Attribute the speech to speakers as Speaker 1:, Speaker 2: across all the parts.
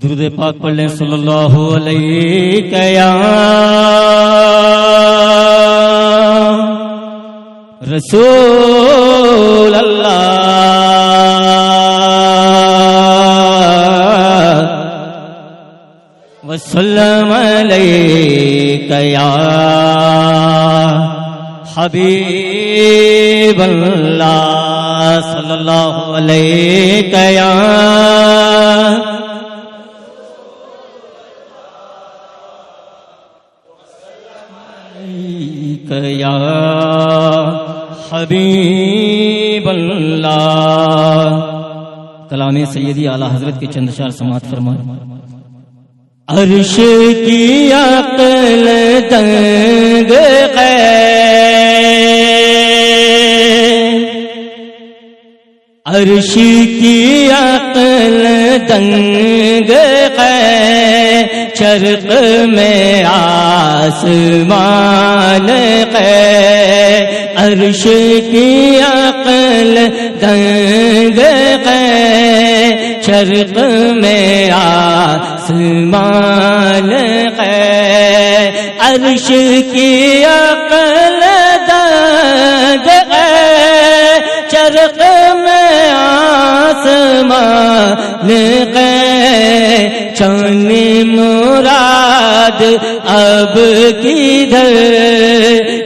Speaker 1: درود پاک پڑھ لیں صلی اللہ علیہ یا رسول اللہ وسلم علیک یا حبیب اللہ صلی اللہ علیہ یا یا حبیب اللہ۔ کلام سیدی اعلیٰ حضرت کے چند اشعار سماعت فرمائیں۔ عرش کی عقل دنگ ہے، عرش کی عقل دنگ ہے، چرخ میں آسمان ہے، عرش کی عقل دنگ ہے، چرخ میں آسمان ہے، عرش کی عقل دنگ ہے، چرخ میں آسمان ہے، چاند مراد اب کدھر،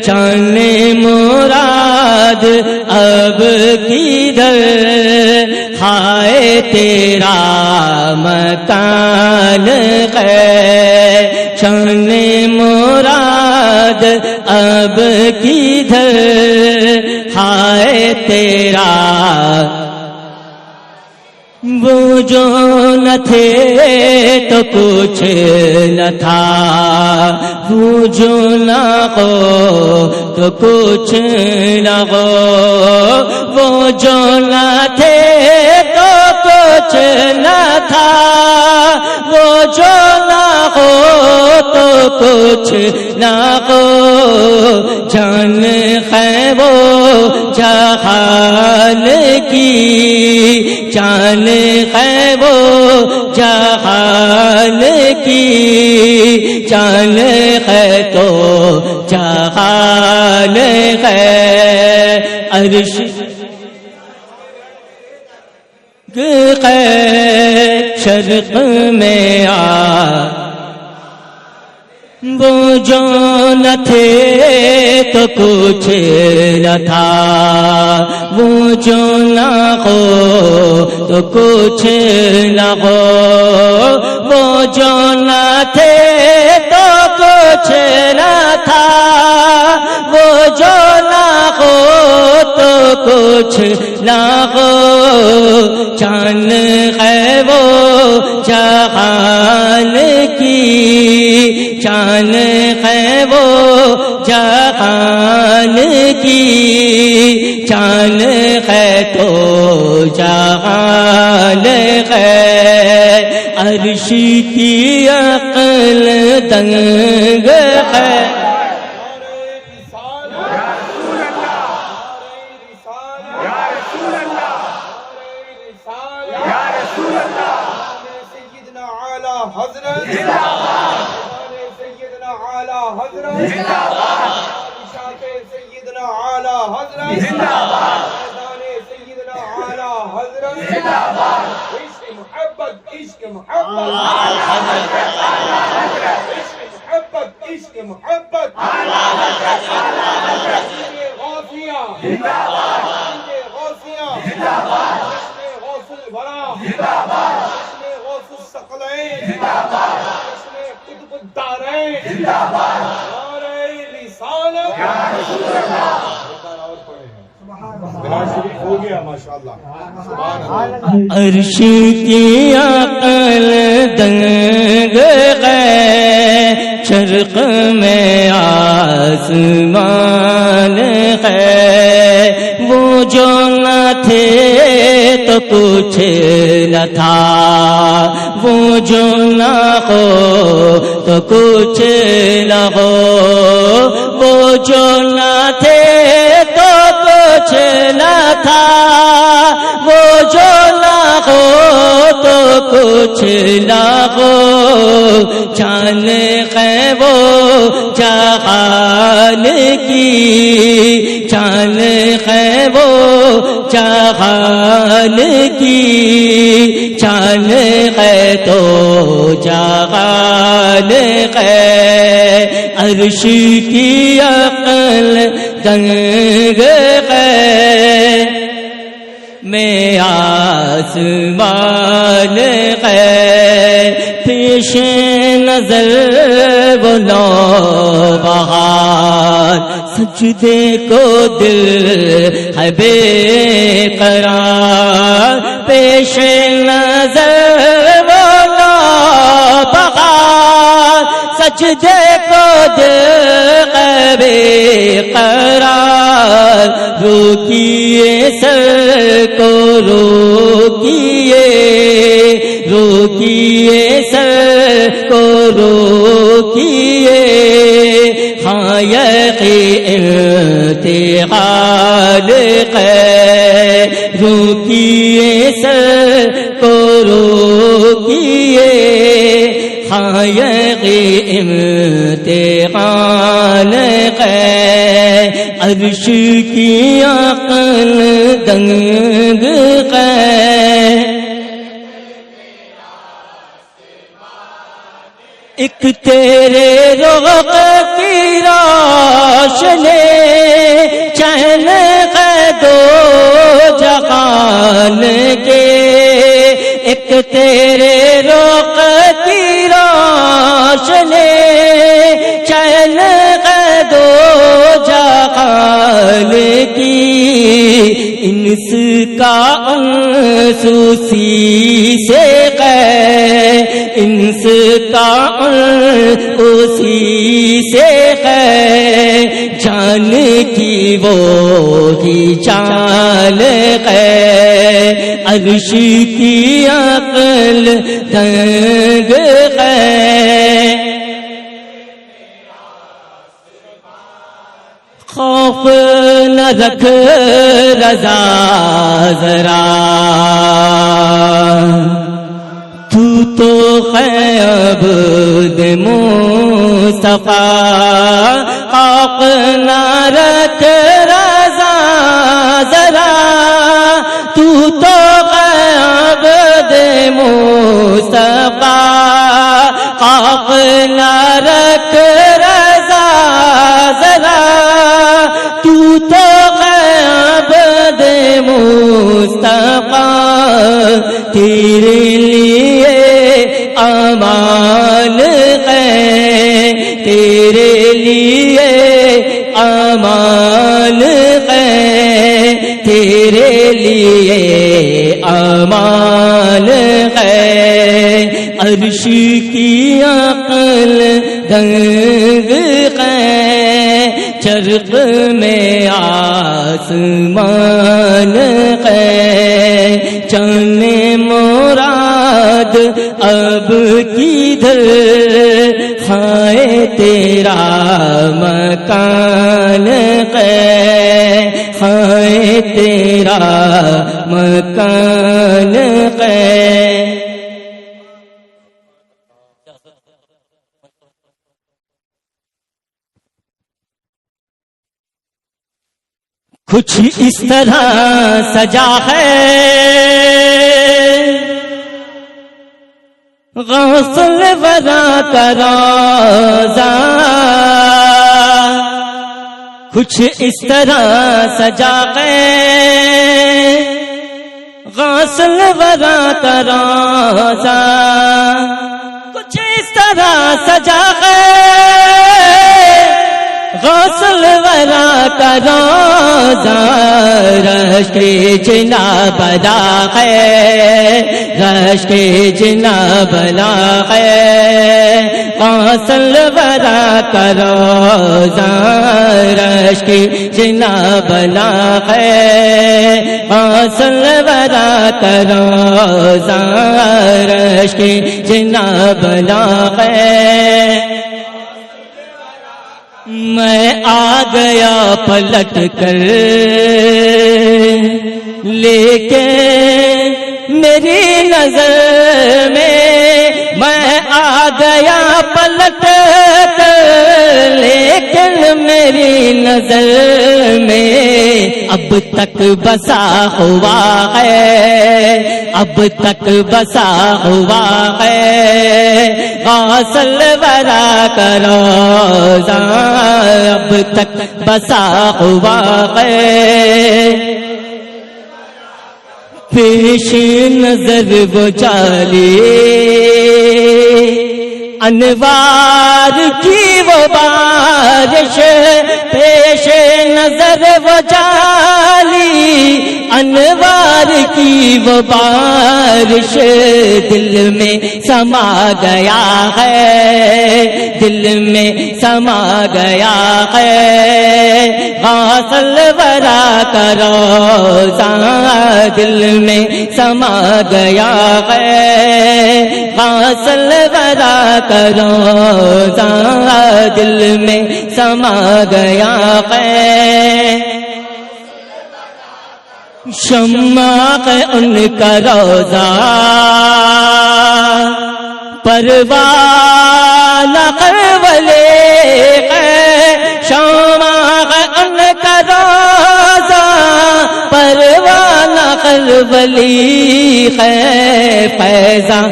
Speaker 1: چاند مراد اب کدھر، ہائے تیرا مکان ہے، چاند مراد اب کدھر، ہائے تیرا۔ وہ جو نہ تھے تو کچھ نہ تھا، وہ جو نہ ہو تو کچھ نہ ہو، وہ جو نہ تھے تو کچھ نہ تھا، وہ جو نہ ہو تو کچھ نہ ہو، جان ہے وہ جہان کی، جان ہے وہ جہان کی، جان ہے تو جہان ہے، عرش ہے، شرق میں آ، وہ جو نہ تھے تو کچھ نہ تھا، وہ جو نہ ہو تو کچھ نہ ہو، وہ جو نہ تھے تو کچھ نہ تھا، وہ جو نہ ہو تو کچھ نہ ہو، جان ہے وہ جہان کی، جان ہے وہ جہان کی، جان ہے تو جہان ہے، عرش کی عقل دنگ ہے، عرش کی عقل دنگ ہے، چرخ میں آسمان ہے، وہ جو نہ تھے تو کچھ نہ تھا، وہ جو نہ ہو تو کچھ نہ ہو، وہ جو نہ تھے تو کچھ نہ تھا، وہ جو نہ ہو تو کچھ لاغو جان وہ جہان کی جان وہ جہان کی جان تو جہان عرش کی عقل دنگ میں آسمان پیش نظر وہ نوبہار سجدے کو دل ہے بے قرار پیش نظر وہ نوبہار سجدے کو دل ہے بے قرار روکیے سر کو روکیے روکیے سر کو روکیے ہاں امتحان روکیے سر کو روکیے ہاں امتحان عرش کی عقل دنگ ایک تیرے رخ کی روشنی چین دو جہان کے ایک تیرے رخ کی روشنی چین دو جہان کی انس کا انسوسی سے انس کا اسی سے جان کی وہ ہی چال عرش کی عقل دنگ خوف نہ رکھ رضا ذرا تو ہے عبد مصطفیٰ خوف نہ رکھ رضا ذرا تو ہے عبد مصطفیٰ خوف نہ رکھ رضا ذرا تو ہے عبد مصطفیٰ تیرے لیے امان ہے تیرے لیے امان ہے تیرے لیے امان ہے عرش کی عقل دنگ ہے چرخ میں آسمان ہے جانے مراد اب کدھر ہائے تیرا مکان ہے ہائے تیرا مکان ہے کچھ اس طرح سجا ہے غوث الورا کا روضہ کچھ اس طرح سجا ہے غوث الورا کا روضہ کچھ اس طرح سجا ہے غوث الورا کا روضہ رشک جناب لا ہے رشک جناب لا ہے غوث الورا کا روضہ رشک جناب لا ہے غوث الورا کا روضہ رشک جناب لا ہے میں آ گیا پلٹ کر لیکن میری نظر میں آ گیا پلٹ کر لیکن میری نظر میں اب تک بسا ہوا ہے، اب تک بسا ہوا ہے غوث الورا کا روضہ، اب تک بسا ہوا ہے۔ پیش نظر وہ جالی انوار کی وہ بارش، پیش نظر وہ جالی انوار کی وہ بارش دل میں سما گیا ہے، دل میں سما گیا ہے غوث الورا کا روضہ، دل میں سما گیا ہے غوث الورا کا روضہ، دل میں سما گیا ہے۔ شمع ان کا روضہ پروانہ کرولے ہے، شمع ان کا روضہ پروانہ کرولی ہے، فیضان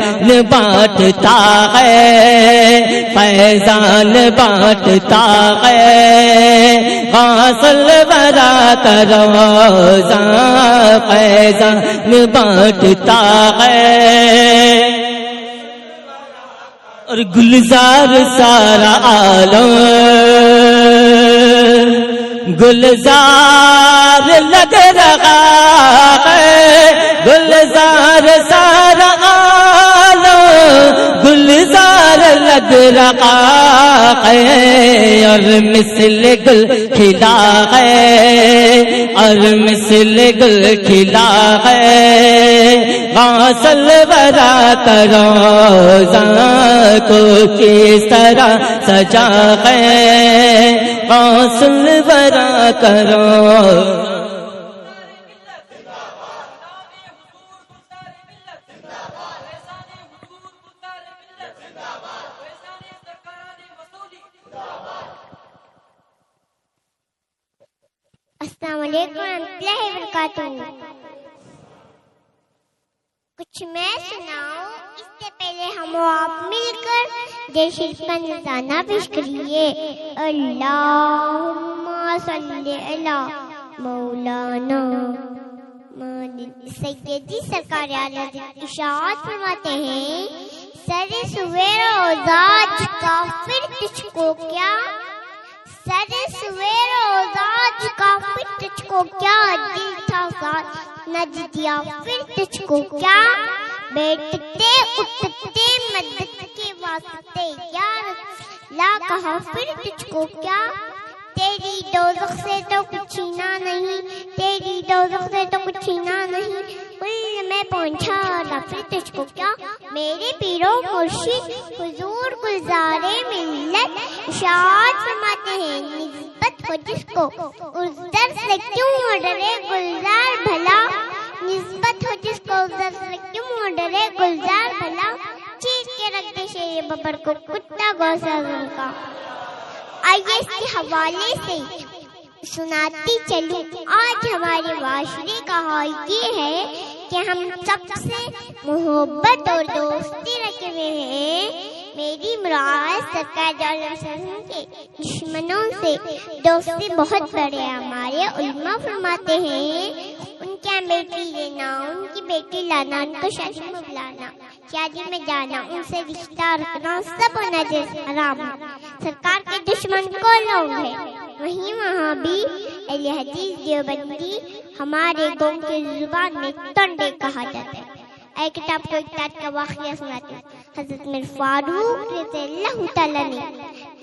Speaker 1: بانٹتا ہے، فیضان بانٹتا ہے غوث الورا کا روضہ، فیضان بانٹتا ہے۔ اور گلزار سارا عالم گلزار لگ رہا ہے، گلزار سارا عالم گلزار لگ رہا ہے، اور مثل گل کھلا ہے، اور مثل گل کھلا ہے غوث الورا کا روضہ کو کس طرح سجا ہے غوث الورا کا روضہ۔
Speaker 2: السلام علیکم ورحمۃ اللہ وبرکاتہ۔ کچھ میں سناؤں، اس سے پہلے ہم آپ مل کر جے شریف کا نذرانہ پیش کریے۔ اللہم صلی علی مولانا سیدی سرکار اعلیٰ ارشاد فرماتے ہیں، سر سویر اوزاج کافر تجھ کو کیا، سر سویر اوزاج کافر تجھ کو کیا، دل تھا ساتھ نہ دیا پھر تجھ کو کیا، بیٹھتے اٹھتے مدد کے واسطے یا لا کہا پھر تجھ کو کیا، تیری دوزخ سے تو کچھ چھینا نہیں، تیری دوزخ سے تو کچھ چھینا نہیں، کل میں پہنچا لا پھر تجھ کو کیا، میرے پیرو مرشد حضور گلزارے ملت ارشاد فرماتے ہیں، نسبت ہو جس کو اس در سے کیوں ڈرے گلزار بھلا، نسبت ہو جس کو اس در سے کیوں ڈرے گلزار بھلا، چیخ کے رکھ دے شیر ببر کو کتا گوسازن کا۔ آئیے اس کے حوالے سے سناتی چلوں، آج ہمارے معاشرے کا حال یہ ہے کہ ہم سب سے محبت اور دوستی رکھے ہوئے ہیں، میری مراد سرکار دو عالم وسلم کے دشمنوں سے دوستی بہت بڑے ہیں۔ ہمارے علماء فرماتے ہیں، ان کے بیٹی لینا، ان کی بیٹی لانا، ان کو شادی میں بلانا، شادی میں جانا، ان سے رشتہ رکھنا سب ہونا جیسے حرام ہے۔ سرکار کے دشمن کو لوگ ہے، وہیں وہاں بھی اہل حدیث دیوبندی ہمارے قوم کی زبان میں ٹنڈے کہا جاتا ہے۔ ایک کتاب کو ایک کا واقعہ سناتی ہوں۔ حضرت میر فاروق رضی اللہ تعالیٰ نے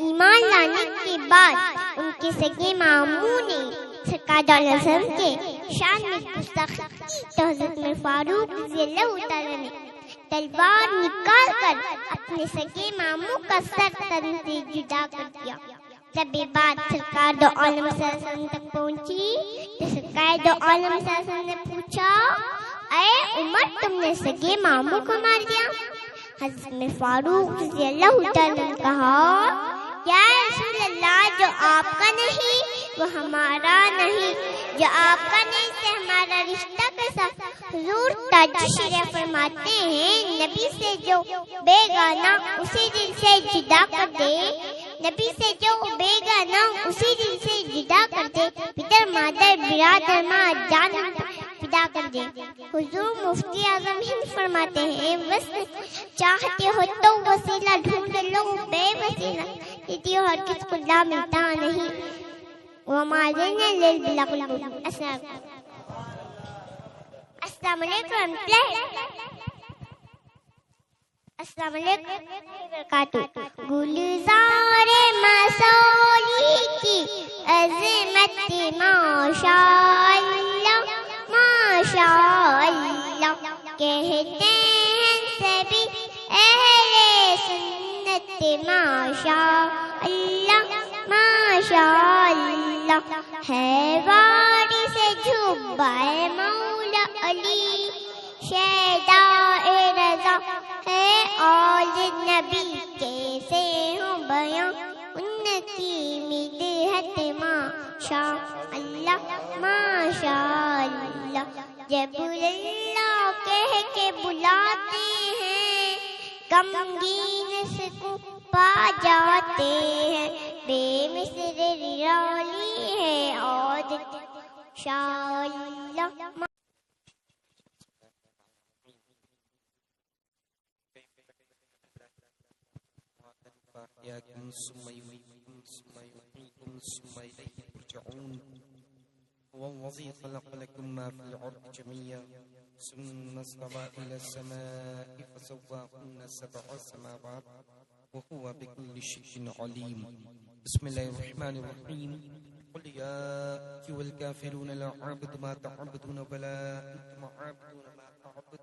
Speaker 2: ایمان لانے کے بعد ان کے سگے ماموں نے سرکار دو عالم وسلم کے شان میں گستاخی کی تو حضرت میر فاروق رضی اللہ تعالیٰ نے تلوار نکال کر اپنے سگے ماموں کا سر تن سے جدا کر دیا۔ جب یہ بات سرکار دو عالم صلی اللہ علیہ وسلم تک پہنچی تو سرکار دو عالم صلی اللہ علیہ وسلم نے پوچھا، اے عمر تم نے سگے ماموں کو مار دیا؟ حضرت میں فاروق رضی اللہ تعالیٰ نے کہا، یا رسول اللہ، جو آپ کا نہیں وہ ہمارا نہیں، جو آپ کا نہیں سے ہمارا رشتہ کیسا؟ حضور تشریف فرماتے ہیں، نبی سے جو بیگانہ اسی دل سے جدا کر دے، نبی سے جو بیگانہ اسی دل سے جدا کر دے، پدر مادر برادر ماں جان فدا کر دے۔ حضور مفتی اعظم ہند فرماتے ہیں، وصل چاہتے ہو تو وسیلہ ڈھونڈ لو، بے وسیلہ یہ ہر کس کو لا ملتا نہیں۔ وما علينا إلا البلاغ۔ السلام علیکم، السلام علیکم وبرکاتہ۔ گلزار مسولی کی عظمت ماشاء اللہ ماشاء اللہ، کہتے ہیں سبھی اہل سنت ماشاء اللہ ماشاء اللہ، ہے وادی سے جھبائے مولا علی، شیدائے رضا ہے آل نبی، کیسے ہوں بیاں ان کی مدحت ماشاء اللہ ماشاء اللہ۔ جب اللہ کہہ کے بلاتے ہیں، غمگین سکون پا جاتے ہیں، بے مثل نرالی ہے عادت شاء اللہ۔
Speaker 3: هو الذي خلق لكم ما في الأرض جميعا ثم استوى إلى السماء فسواهن سبع سماوات وهو بكل شيء عليم۔ بسم الله الرحمن الرحيم۔ قل يا أيها الكافرون لا أعبد ما تعبدون ولا أنتم عابدون ما أعبد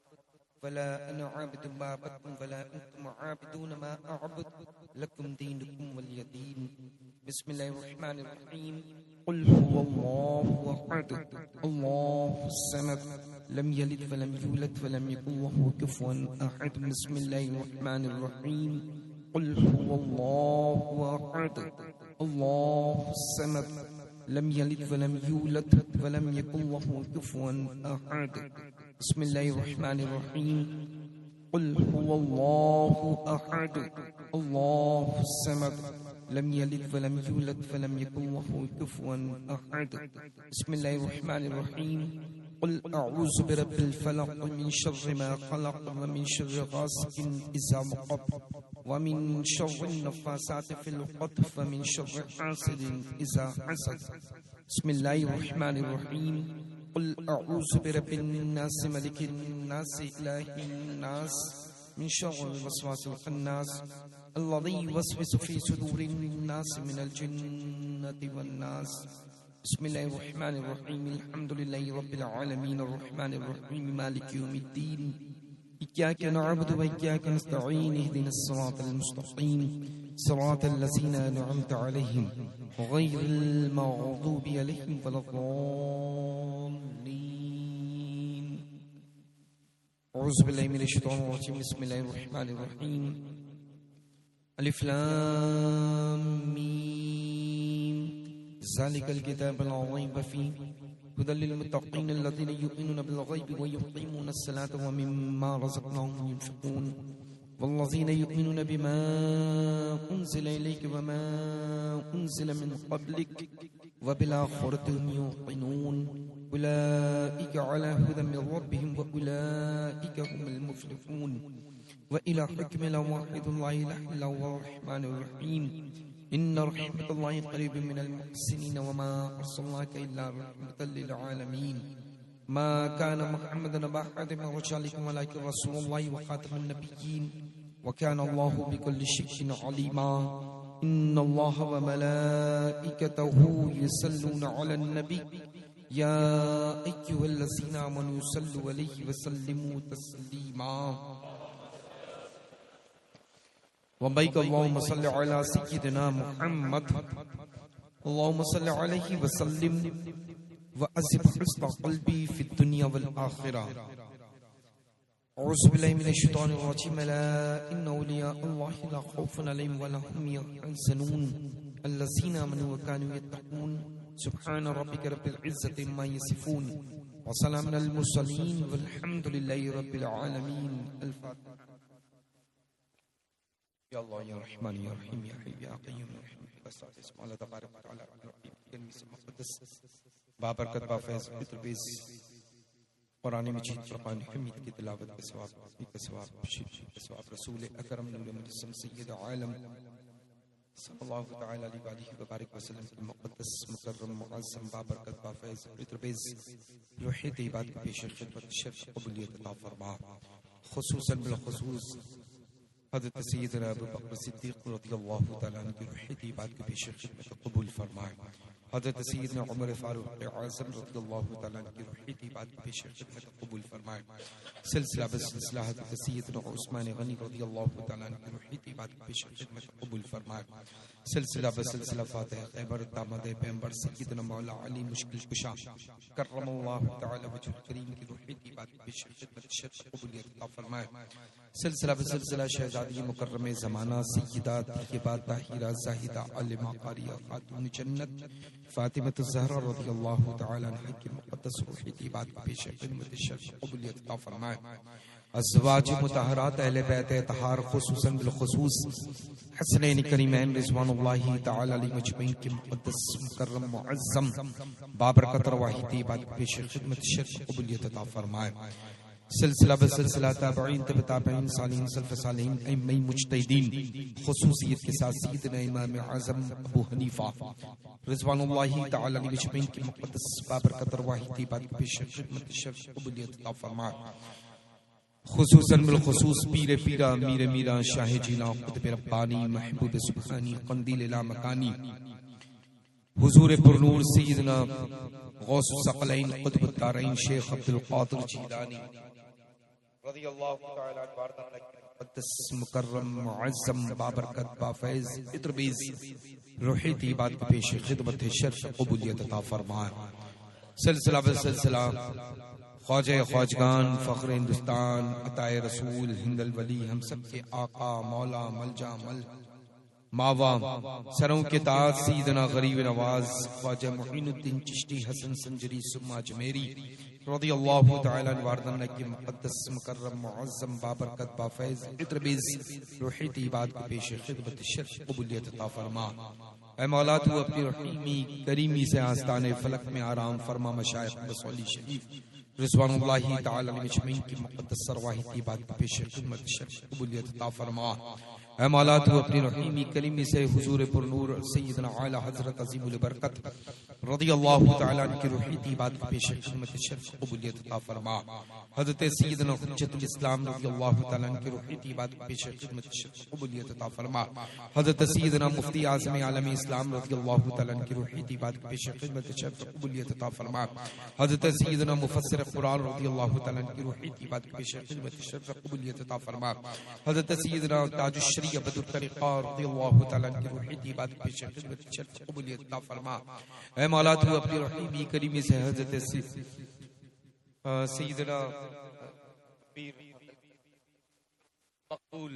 Speaker 3: ولا أنا عابد ما عبدتم ولا أنتم عابدون ما أعبد لكم دينكم ولي دين۔ بسم الله الرحمن الرحيم۔ قل هو الله أحد الله الصمد لم يلد ولم يولد ولم يكن له كفوا أحد۔ بسم الله الرحمن الرحيم۔ قل هو الله أحد الله الصمد لم يلد ولم يولد ولم يكن له كفوا أحد۔ بسم الله الرحمن الرحيم۔ قل هو الله أحد الله الصمد لم يلد ولم يولد ولم يكن له كفوا أحد۔ بسم الله الرحمن الرحيم۔ قل أعوذ برب الفلق من شر ما خلق ومن شر غاسق إذا وقب ومن شر النفاثات في العقد ومن شر حاسد إذا حسد۔ بسم الله الرحمن الرحيم۔ قل أعوذ برب الناس ملك الناس إله الناس من شر الوسواس الخناس الذي يوسوس في صدور الناس من الجنة والناس۔ بسم الله الرحمن الرحيم۔ الحمد لله رب العالمين الرحمن الرحيم مالك يوم الدين، إياك نعبد وإياك نستعين، اهدنا الصراط المستقيم صراط الذين أنعمت عليهم غير المغضوب عليهم ولا الضالين۔ أعوذ بالله من الشيطان الرجيم، بسم الله الرحمن الرحيم۔ الف لام میم، ذلك الكتاب لا ريب فيه هدى للمتقين الذين يؤمنون بالغيب ويقيمون الصلاة ومما رزقناهم ينفقون والذين يؤمنون بما أنزل إليك وما أنزل من قبلك وبالآخرة هم يوقنون أولئك على هدى من ربهم وأولئك هم المفلحون۔ وإلى حكم واحد لا إله إلا هو الرحمن الرحيم۔ إن رحمة الله قريب من المحسنين وما أرسلناك إلا رحمة للعالمين۔ ما كان محمد أبا أحد من رجالكم ولكن رسول الله وخاتم النبيين وكان الله بكل شيء عليما۔ إن الله وملائكته يصلون على النبي يا أيها الذين آمنوا صلوا عليه وسلموا تسليما۔ وبيك اللهم صل على سيدنا محمد اللهم صل عليه وسلم وأزب حسن قلبي في الدنيا والآخرة. أعوذ بالله من الشيطان الرجيم. لا إن أولياء الله لا خوف عليهم ولا هم يحزنون الذين آمنوا وكانوا يتقون. سبحان ربك رب العزة عما يصفون وسلام على المرسلين والحمد لله رب العالمين. الفاتحة. يا الله يا رحمن يا رحيم يا حي يا قيوم يا رحيم اسم الله تبارك وتعالى الرحيم المقدس بابرکت بافیض بتربیز قرآن مجید فرقان حمید کی تلاوت کے ثواب کے ثواب رسول اکرم نور مجسم سید عالم صلی اللہ تعالی علیہ وآلہ وبارک وسلم کی مقدس مکرم معظم بابرکت بافیض بتربیز روحی طیبات کی پیش خدمت شرف قبولیت عطا فرما. خصوصاً بالخصوص حضرت سیدنا ابو بکر صدیق رضی اللہ تعالیٰ عنہ کی روحی طیبات کی پیش خدمت قبول فرمائے. حضرت سیدنا عمر فاروق اعظم رضی اللہ تعالیٰ عنہ کی روحی طیبات کی پیش خدمت قبول فرمائے. سلسلہ بسلسلہ حضرت سیدنا عثمان غنی رضی اللہ تعالیٰ عنہ کی روحی طیبات کی پیش خدمت قبول فرمائے. سلسلہ بسلسلہ فاتح خیبر داماد پیغمبر سیدنا مولا علی مشکل کشا کرم اللہ تعالی وجہ کریم کی روحی طیبات کی پیش خدمت شرف قبولیت عطا فرمائے. سلسلہ بسلسلہ شہزادی مکرم زمانہ سیدہ طیبہ طاہرہ زاہدہ عالمہ قاریہ خاتون جنت فاطمہ الزہرا رضی اللہ تعالی عنہ کی مقدس روحی طیبات کی پیش خدمت شرف قبولیت عطا فرمائے. ازواج مطہرات اہل بیت اطہار خصوصاً بالخصوص حسنین کریمین رضوان اللہ تعالی علیہ مجمعین کی مقدس مکرم معظم بابرکت رواحی طیبات کی پیش خدمت شرف قبولیت عطا فرمائے. سلسلہ بسلسلہ تابعین تبع تابعین صالحین سلف صالحین ائمہ مجتہدین خصوصیت کے ساتھ سیدنا امام اعظم ابو حنیفہ رضوان اللہ تعالی علیہ مجمعین کی مقدس بابرکت رواحی طیبات کی پیش خدمت شرف قبولیت عطا فرمائے. خصوصاً بالخصوص پیر پیرا میر میرا شاہ جینا قطب ربانی محبوب سبحانی قندیل لا مکانی حضور پرنور سیدنا غوث الثقلین قطب الدارین شیخ عبد القادر جیلانی رضی اللہ تعالی عنہ مقدس مکرم معظم بابرکت بافیض اتربیز روحی طیبات کی پیش خدمت شرف قبولیت عطا فرمائے. سلسلہ بسلسلہ خواجہ خواجگان فخر ہندوستان عطائے رسول ہند الولی ہم سب کے آقا مولا ملجا مل ماوا سروں کے تاج سیدنا غریب نواز خواجہ معین الدین چشتی حسن سنجری سما جمیری رضی اللہ تعالی عنہ واردن کی مقدس مکرم معظم بابرکت بافیض اتربیز روحی طیبات کی پیش خدمت شرف قبولیت عطا فرما. اے مولا تو اپنی رحیمی کریمی سے آستان فلک میں آرام فرما. مشائخ بسولی شریف رضوان اللہ تعالی علیہ مجمعین کی مقدس رواحی طیبات کی پیش خدمت شرف قبولیت عطا فرما. اے مولا تو اپنی رحیمی کریمی سے حضور پرنور سیدنا اعلی حضرت عظیم البرکت رضی اللہ تعالی عنہ کی روحی طیبات کی پیش خدمت شرف قبولیت عطا فرما. حضرت سیدنا حجت الاسلام رضی اللہ تعالی عنہ کی روحی طیبات کی پیش خدمت شرف قبولیت عطا فرما. حضرت سیدنا مفتی اعظم عالم اسلام رضی اللہ تعالی عنہ کی روحی طیبات کی پیش خدمت شرف قبولیت عطا فرما. حضرت سیدنا مفسر قرآن رضی اللہ تعالی عنہ کی روحی طیبات کی پیش خدمت شرف قبولیت عطا فرما. حضرت سیدنا تاج الشریعہ بدر الطریقہ رضی اللہ تعالی عنہ کی روحی طیبات کی پیش خدمت شرف قبولیت عطا فرما. اے مولا تو اپنی رحیمی کریمی سے حضرت سیدنا پیر مقبول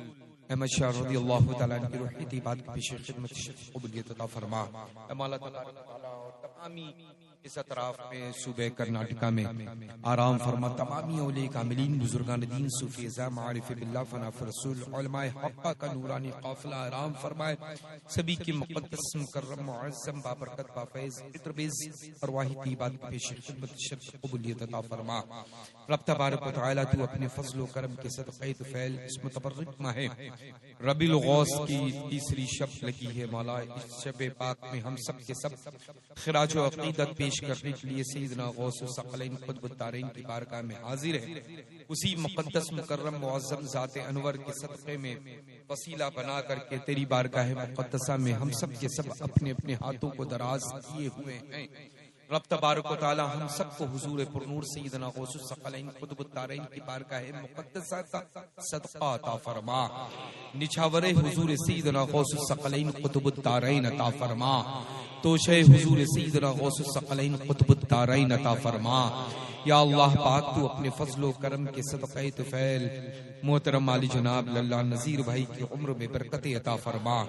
Speaker 3: احمد شاہ رضی اللہ تعالی عنہ کی روحی طیبات کی پیش خدمت شرف قبولیت عطا فرما. اے مولا تبارک و تعالی اور تمامی اس اطراف میں صوبہ کرناٹکا میں آرام فرما. تمامی اولیاء کاملین بزرگان دین صوفی اعظام عارف باللہ فناف رسول علماء حقہ کا نورانی قافلہ آرام فرمائے. سبھی کی مقدس مکرم معظم بابرکت بافیض اتربیز ارواحی طیبات کی پیش خدمت شرف قبولیت عطا فرما. رب تبارک و تعالی تو اپنے فضل و کرم کے صدقہ طفیل اس متبرک ماہ ربیع الغوث کی تیسری شب لگی ہے. مولا اس شب پاک میں ہم سب کے سب خراج و عقیدت پیش کرنے کے لیے سیدنا غوث الثقلین قطب الدارین کی بارگاہ میں حاضر ہے. اسی مقدس مکرم معظم ذات انور کے صدقے میں وسیلہ بنا کر کے تیری بارگاہ مقدسہ میں ہم سب کے سب اپنے اپنے ہاتھوں کو دراز کیے ہوئے ہیں. رب تبارک و تعالی ہم سب کو حضور پرنور سیدنا غوث الثقلین قطب الدارین کی بارگاہ مقدسہ کا صدقہ عطا فرما، نچھاور حضور سیدنا غوث الثقلین قطب الدارین عطا فرما، توشے حضور سیدنا غوث الثقلین قطب الدارین عطا فرما۔ یا اللہ پاک تو اپنے فضل و کرم کے صدقہ طفیل محترم علی جناب للہ نذیر بھائی کی عمر میں برکت عطا فرما،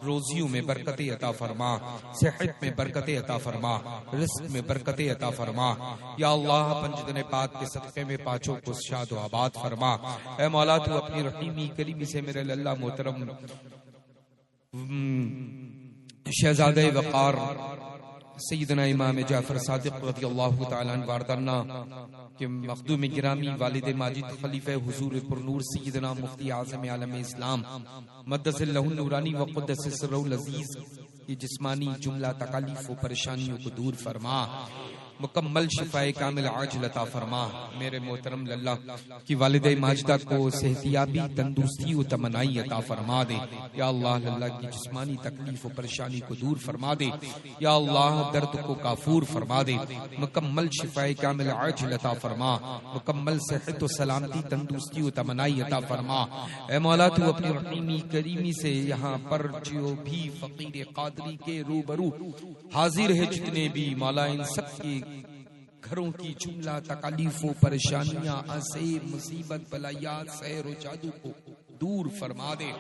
Speaker 3: روزیوں میں برکت عطا فرما، صحت میں برکت عطا فرما، رزق میں برکت عطا فرما۔ یا اللہ پنجدن پاک کے صدقے میں پانچوں کو شاد و آباد فرما۔ اے مولا تو اپنی رحیمی کریمی سے میرے للہ محترم شہزادہ وقار سیدنا امام جعفر صادق رضی اللہ تعالی عنہ واردانا کہ مخدوم گرامی والد ماجد خلیفہ حضور پرنور سیدنا مفتی اعظم عالم اسلام مدث اللہ النورانی وقدس سرہ العزیز کی جسمانی جملہ تکالیف و پریشانیوں کو دور فرما، مکمل شفاء کامل عاجل عطا فرما۔ میرے محترم للہ کی والدہ ماجدہ کو صحتیابی تندرستی و تمنائی عطا فرما دے۔ یا اللہ للہ کی جسمانی تکلیف و پریشانی کو دور فرما دے۔ یا اللہ درد کو کافور فرما دے، مکمل شفاء کامل عاجل عطا فرما، مکمل صحت و سلامتی تندرستی و تمنائی عطا فرما۔ اے مولا تو اپنی رحیمی کریمی سے یہاں پر جو بھی فقیر قادری کے روبرو حاضر ہے جتنے بھی مولا ان سب کی گھروں کی جملہ تکالیف و پریشانیاں، عذاب، مصیبت، بلایات، سحر و جادو کو دور فرما دے۔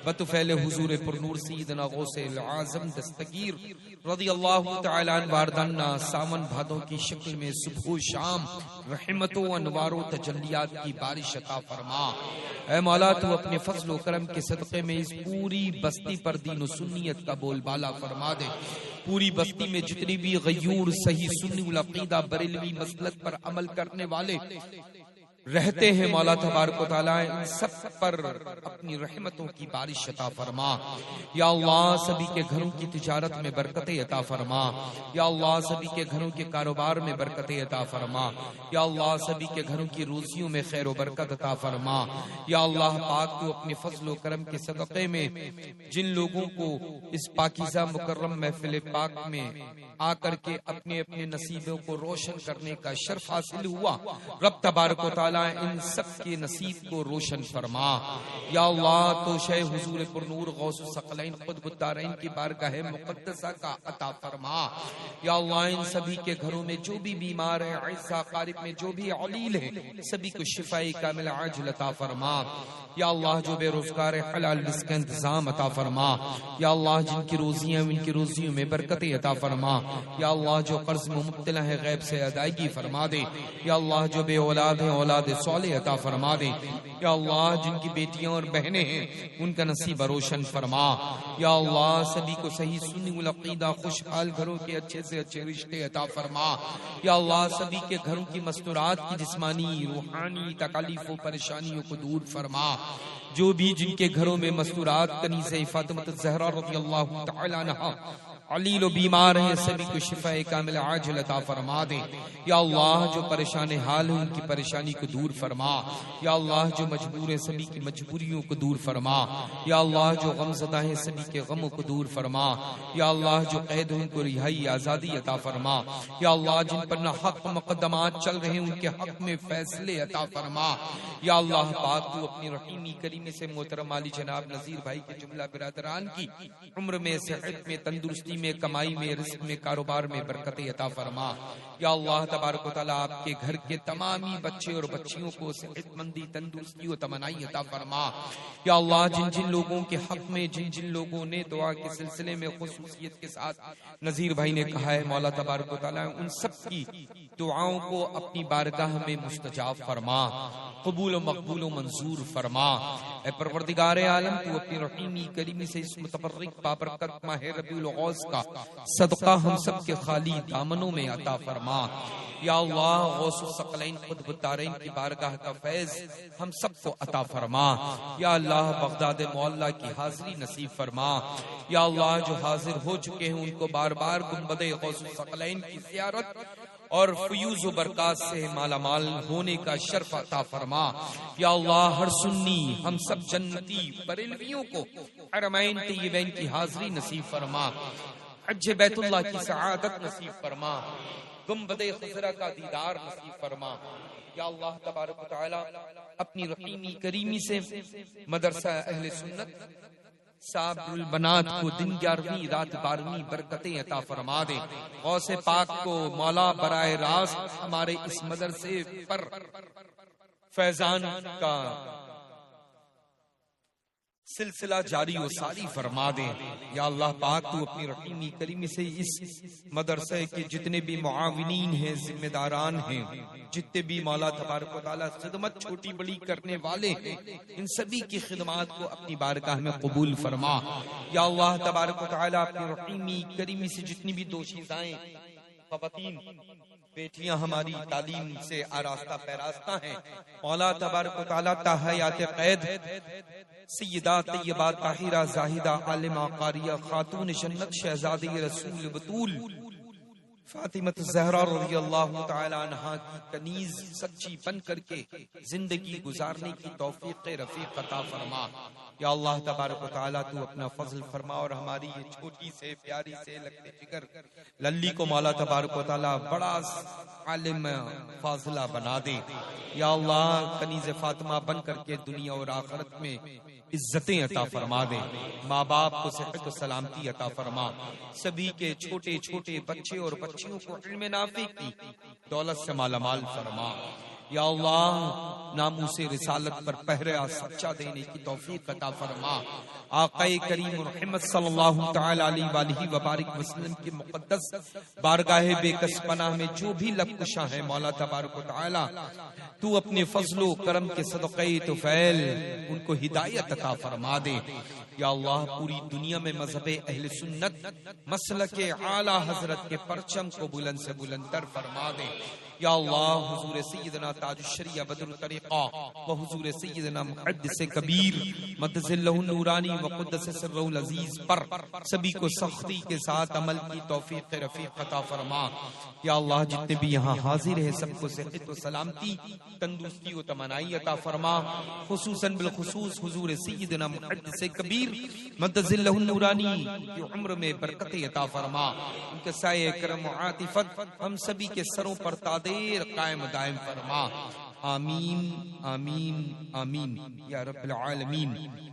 Speaker 3: بطفیل حضور پرنور سیدنا غوث العظم دستگیر رضی اللہ تعالی عنہ واردانا ساون بھادوں کی شکل میں صبح و شام رحمت و انوار و تجلیات کی بارش عطا فرما۔ اے مولا تو اپنے فضل و کرم کے صدقے میں اس پوری بستی پر دین و سنیت کا بول بالا فرما دے۔ پوری بستی میں جتنی بھی غیور صحیح سنی العقیدہ بریلوی مسلک پر عمل کرنے والے رہتے ہیں مولا تبارک و تعالیٰ ان سب پر اپنی رحمتوں کی بارش عطا فرما۔ یا اللہ سبھی کے گھروں کی تجارت میں برکت عطا فرما۔ یا اللہ سبھی کے گھروں کے کاروبار میں برکت عطا فرما۔ یا اللہ سبھی کے گھروں کی روزیوں میں خیر و برکت عطا فرما۔ یا اللہ پاک تو اپنے فضل و کرم کے صدقے میں جن لوگوں کو اس پاکیزہ مکرم محفل پاک میں آ کر کے اپنے اپنے نصیبوں کو روشن کرنے کا شرف حاصل ہوا، رب تبارک و تعالیٰ ان سب کے نصیب کو روشن فرما۔ یا اللہ تو شہ حضور پرنور غوث الثقلین قطب الدارین کی بارگاہ مقدسہ کا عطا فرما۔ یا اللہ ان سبھی کے گھروں میں جو بھی بیمار ہیں، عیسیٰ قارب میں جو بھی علیل ہیں، سبھی کو شفاء کامل عاجل عطا فرما۔ یا اللہ جو بے روزگار حلال رزق کا انتظام عطا فرما۔ یا اللہ جن کی روزیاں ان کی روزیوں میں برکت عطا فرما۔ یا اللہ جو قرض میں مبتلا ہے غیب سے ادائیگی فرما دے۔ یا اللہ جو بے اولاد ہیں اولاد صالح عطا فرما دے۔ یا اللہ جن کی بیٹیاں اور بہنیں ہیں ان کا نصیب روشن فرما۔ یا اللہ سبھی کو صحیح سنی العقیدہ خوشحال گھروں کے اچھے سے اچھے رشتے عطا فرما۔ یا اللہ سبھی کے گھروں کی مستورات کی جسمانی روحانی تکالیف و پریشانیوں کو دور فرما۔ جو بھی جن کے گھروں میں مستورات کنیزہ فاطمہ الزہرا رضی اللہ تعالی عنہا علیل و بیمار ہیں سبھی کو شفاء کامل عاجل عطا فرما دے۔ یا اللہ جو پریشان حال ہیں ان کی پریشانی کو دور فرما۔ یا اللہ جو مجبور ہیں سبھی کی مجبوریوں کو دور فرما۔ یا اللہ جو غم زدہ ہیں سبھی کے غموں کو دور فرما۔ یا اللہ جو قید ہیں ان کو رہائی آزادی عطا فرما۔ یا اللہ جن پر ناحق مقدمات چل رہے ہیں ان کے حق میں فیصلے عطا فرما۔ یا اللہ پاک تو اپنی رحیمی کریمی سے محترم علی جناب نذیر بھائی کے جملہ برادران کی عمر میں صحت میں تندرستی میں کمائی میں رزق میں کاروبار میں برکت عطا فرما۔ یا اللہ تبارک و تعالیٰ آپ کے گھر کے تمامی بچے اور بچیوں کو صحت مندی تندرستی و تمنائی عطا فرما۔ یا اللہ جن جن لوگوں کے حق میں جن جن لوگوں نے دعا کے سلسلے میں خصوصیت کے ساتھ نذیر بھائی نے کہا ہے مولا تبارک و تعالیٰ ان سب کی دعاؤں کو اپنی بارگاہ میں مستجاب فرما، قبول و مقبول و منظور فرما۔ اے پروردگار عالم تو اپنی رحیمی کریمی سے اس متبرک بابرکت ماہ ربیع الاوّل کا صدقہ ہم سب کے خالی دامنوں میں عطا فرما۔ یا اللہ غوث الثقلین قطب الدارین کی بارگاہ کا فیض ہم سب کو عطا فرما۔ یا اللہ بغداد معلیٰ کی حاضری نصیب فرما۔ یا اللہ جو حاضر ہو چکے ہیں ان کو بار بار گنبد غوث الثقلین کی زیارت اور فیوز و برکات سے مالا مال ہونے کا شرف عطا فرما۔ یا اللہ ہر سنی ہم سب جنتی بریلویوں کو حرمین طیبین کی حاضری نصیب فرما۔ حج بیت اللہ کی سعادت نصیب فرما، گنبد خضرا کا دیدار نصیب فرما۔ یا اللہ تبارک و تعالی اپنی رحیمی کریمی سے مدرسہ اہل سنت صابر البنات کو دن 11ویں رات 12ویں برکتیں عطا فرما دے۔ غوث پاک کو مولا براہ راست ہمارے اس مدرسے پر فیضان کا سلسلہ جاری و ساری فرما دے۔ یا اللہ پاک تو اپنی رحیمی کریمی سے اس مدرسے کے جتنے بھی معاونین ہیں، ذمہ داران ہیں، جتنے بھی مولا تبارک و تعالی خدمت چھوٹی بڑی کرنے والے ہیں، ان سبھی کی خدمات کو اپنی بارگاہ میں قبول فرما۔ یا اللہ تبارک و تعالی اپنی رحیمی کریمی سے جتنی بھی دوشیزائیں خواتین بیٹیاں ہماری تعلیم سے آراستہ پیراستہ ہیں، مولا تبارک و تعالی تا حیات قید سیدہ طیبہ طاہرہ زاہدہ عالمہ قاریہ خاتون جنت شہزادی رسول بطول فاطمہ الزہرا رضی اللہ تعالی عنہا کی کنیز سچی بن کر کے زندگی گزارنے کی توفیق رفیق عطا فرما۔ یا اللہ تبارک و تعالی تو اپنا فضل فرما اور ہماری یہ چھوٹی سے پیاری سے لگتے جگر للی کو مولا تبارک و تعالی بڑا عالم فاضلہ بنا دے۔ یا اللہ کنیز فاطمہ بن کر کے دنیا اور آخرت میں عزتیں عطا فرما دے، ماں باپ کو صحت و سلامتی عطا فرما، سبھی کے چھوٹے چھوٹے بچے اور بچیوں کو علم نافع کی دولت سے مالا مال فرما۔ یا اللہ ناموس رسالت پر پہرا سچا دینے کی توفیق عطا فرما۔ آقا کریم محمد صلی اللہ تعالی علیہ وآلہ وبارک وسلم کی مقدس بارگاہ بے کس پناہ میں جو بھی لب کشاں ہیں، مولا تبارک و تعالی تو اپنے فضل و کرم کے صدقے طفیل ان کو ہدایت عطا فرما دے۔ یا اللہ پوری دنیا میں مذہب اہل سنت مسلک اعلی حضرت کے پرچم کو بلند سے بلندتر فرما دے۔ یا اللہ حضور سیدنا تاج الشریعہ بدر الطریقہ و حضور سیدنا محدث کبیر مدث اللہ النورانی و قدس سرہ العزیز پر سبھی کو سختی کے ساتھ عمل کی توفیق رفیق عطا فرما۔ یا اللہ جتنے بھی یہاں حاضر ہیں سب کو صحت و سلامتی تندرستی و تمنائی عطا فرما، خصوصاً بالخصوص حضور سیدنا محدث کبیر مدث اللہ النورانی کی عمر میں برکت عطا فرما، ان کے سائے کرم و عاطفت ہم سبھی کے سروں پر تادیر قائم دائم فرما۔ آمین آمین آمین یا رب العالمین۔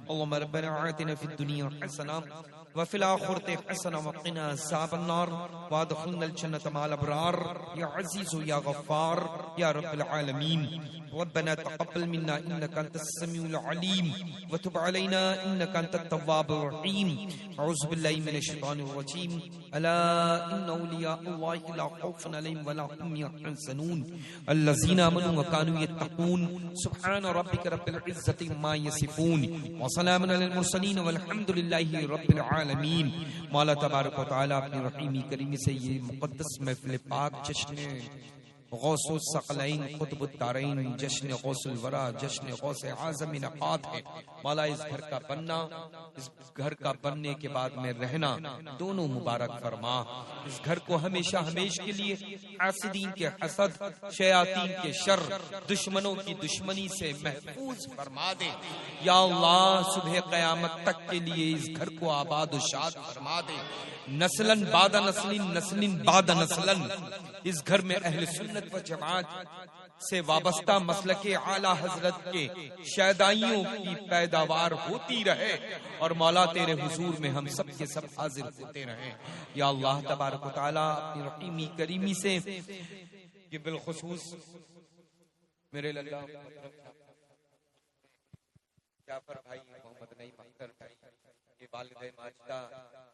Speaker 3: اللهم ربنا آتنا في الدنيا حسنة وفي الآخرة حسنة وقنا عذاب النار وادخلنا الجنة مع الأبرار يا عزيز يا غفار يا رب العالمين۔ ربنا تقبل منا إنك أنت السميع العليم وتب علينا إنك أنت التواب الرحيم۔ أعوذ بالله من الشيطان الرجيم، ألا إن أولياء الله لا خوف عليهم ولا هم يحزنون الذين آمنوا وكانوا يتقون سبحان ربك رب العزة عما يصفون وسلام على المرسلين والحمد لله رب العالمین۔ مولا تبارک و تعالی اپنی رحیمی کریمی سے یہ مقدس محفل پاک جشن غوث الثقلین قطب الدارین جشن غوث الورا جشن غوث اعظم انعقاد ہے۔ مولا اس گھر کا بننا اس گھر کا بننے کے بعد میں رہنا دونوں مبارک فرما، اس گھر کو ہمیشہ ہمیش کے لیے حاسدین کے حسد شیاطین کے شر دشمنوں کی دشمنی سے محفوظ فرما دے۔ یا اللہ صبح قیامت تک کے لیے اس گھر کو آباد و شاد فرما دے، نسلن بعد نسلن نسلن بعد نسلن اس گھر میں اہل سنت و جماعت سے وابستہ مسلک اعلی حضرت کے شیدائیوں کی پیداوار ہوتی رہے اور مولا تیرے حضور میں ہم سب کے سب حاضر ہوتے رہیں۔ یا اللہ تبارک و تعالی اپنی رحیمی کریمی سے یہ بالخصوص میرے للہ جعفر بھائی محمد نعیم اختر بھائی یہ والد ماجدہ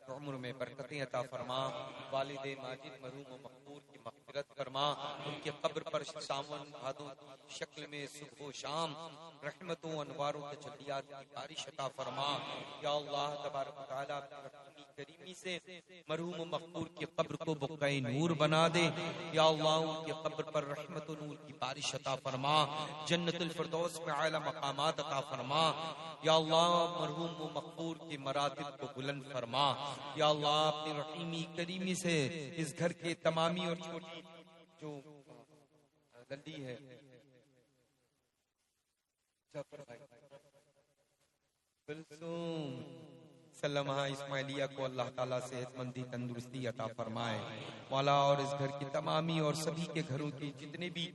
Speaker 3: عمر میں برکتیں عطا فرما، والد ماجد مرحوم و مغفور کی مغفرت فرما، ان کے قبر پر ساون بھادوں کی شکل میں صبح و شام رحمتوں انواروں تجلیات کی بارش عطا فرما۔ یا اللہ تبارک و تعالی اپنی کریمی سے مرحوم و مغفور کی قبر کو بقعہ نور بنا دے۔ یا اللہ ان کی قبر پر رحمت و نور کی بارش عطا فرما، جنت الفردوس میں اعلی مقامات عطا فرما۔ یا اللہ مرحوم و مغفور کی مراتب کو بلند فرما۔ یا اللہ اپنی رحیمی کریمی سے اس گھر کے تمامی اور چھوٹی جو للی ہے جعفر بھائی کلثوم سلمہ اسماعیلیہ کو اللہ تعالیٰ صحت مندی تندرستی عطا فرمائے مولا، اور اس گھر کی تمامی اور سبھی کے گھروں کی جتنے بھی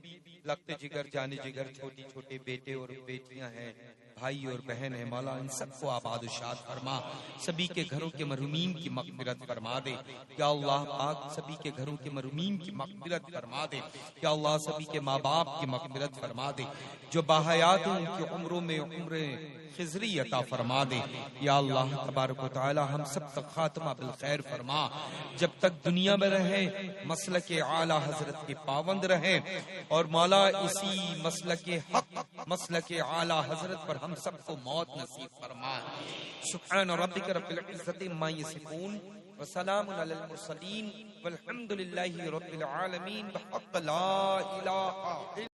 Speaker 3: لگتے جگر جانے جگر چھوٹی چھوٹے بیٹے اور بیٹیاں ہیں، بھائی اور بہن ہیں مولا، ان سب کو آباد و شاد فرما، سبھی کے گھروں کے مرحومین کی مغفرت فرما دے یا اللہ پاک، سبھی کے گھروں کے مرحومین کی مغفرت فرما دے یا اللہ، سبھی کے ماں باپ کی مغفرت فرما دے، جو باحیات ہیں ان کی عمروں میں عمریں خضری عطا فرما دے یا اللہ تبارک و تعالی، ہم سب کا خاتمہ بالخیر فرما، جب تک دنیا میں رہیں مسلک اعلی حضرت کے پابند رہیں، اور مولا اسی مسلک حق مسلک اعلی حضرت پر ہم سب کو موت نصیب فرما۔ سبحان ربک رب العزت عما یصفون وسلام علی المرسلین والحمد للہ رب العالمین بحق لا الہ